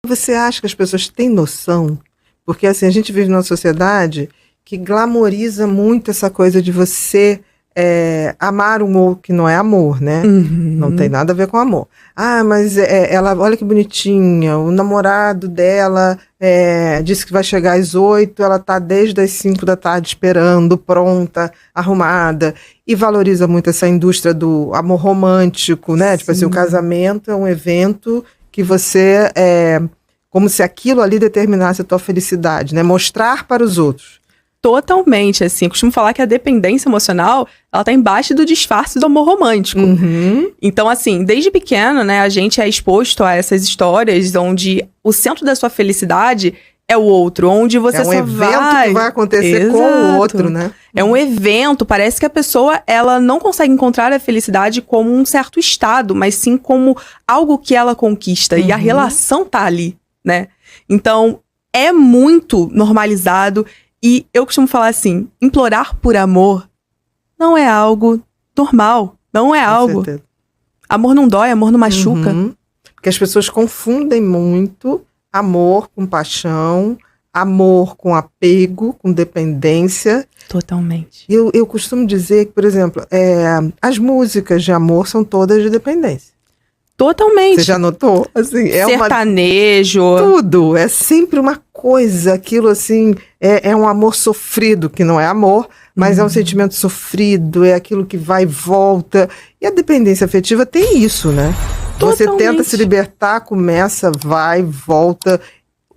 Você acha que as pessoas têm noção? Porque assim, a gente vive numa sociedade que glamoriza muito essa coisa de você amar um outro que não é amor, né? Uhum. Não tem nada a ver com amor. Ah, mas ela, olha que bonitinha, o namorado dela disse que vai chegar às 8, ela tá desde as 5 da tarde esperando, pronta, arrumada, e valoriza muito essa indústria do amor romântico, né? Sim. Tipo assim, o casamento é um evento que você, como se aquilo ali determinasse a tua felicidade, né? Mostrar para os outros. Totalmente, assim, eu costumo falar que a dependência emocional, ela tá embaixo do disfarce do amor romântico. Uhum. Então, assim, desde pequeno, né, a gente é exposto a essas histórias onde o centro da sua felicidade é o outro, onde você só vai... É um evento que vai acontecer com o outro, né? É um evento, parece que a pessoa, ela não consegue encontrar a felicidade como um certo estado, mas sim como algo que ela conquista, e a relação tá ali, né? Então, é muito normalizado. E eu costumo falar assim, implorar por amor não é algo normal, não é algo. Certeza. Amor não dói, amor não machuca. Porque as pessoas confundem muito amor com paixão, amor com apego, com dependência. Totalmente. Eu costumo dizer que, por exemplo, as músicas de amor são todas de dependência. Totalmente. Você já notou? Assim, sertanejo. Tudo. É sempre uma coisa. Aquilo, assim, é um amor sofrido, que não é amor, mas é um sentimento sofrido, é aquilo que vai e volta. E a dependência afetiva tem isso, né? Totalmente. Você tenta se libertar, começa, vai, volta.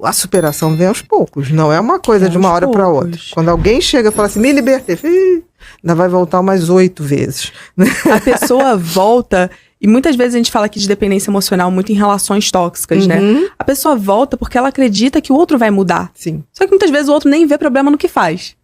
A superação vem aos poucos. Não é uma coisa de uma hora para outra. Quando alguém chega e fala assim, me libertei, ainda vai voltar umas 8 vezes. A pessoa volta... E muitas vezes a gente fala aqui de dependência emocional muito em relações tóxicas, né? A pessoa volta porque ela acredita que o outro vai mudar. Sim. Só que muitas vezes o outro nem vê problema no que faz.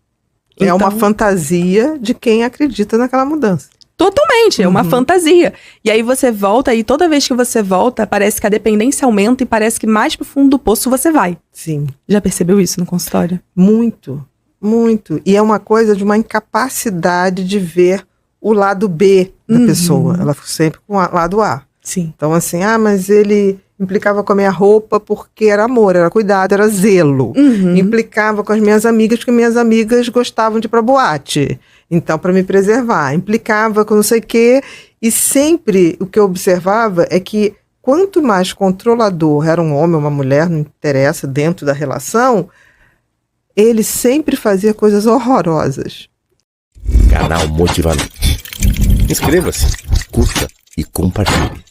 É uma fantasia de quem acredita naquela mudança. Totalmente, é uma fantasia. E aí você volta e toda vez que você volta, parece que a dependência aumenta e parece que mais pro fundo do poço você vai. Sim. Já percebeu isso no consultório? Muito, muito. E é uma coisa de uma incapacidade de ver o lado B da pessoa. Ela ficou sempre com o lado A. Sim. Então, assim, mas ele implicava com a minha roupa porque era amor, era cuidado, era zelo. Implicava com as minhas amigas porque minhas amigas gostavam de ir pra boate. Então, para me preservar. Implicava com não sei o quê. E sempre o que eu observava é que quanto mais controlador era um homem ou uma mulher, não interessa, dentro da relação, ele sempre fazia coisas horrorosas. Canal Motivamente. Inscreva-se, curta e compartilhe.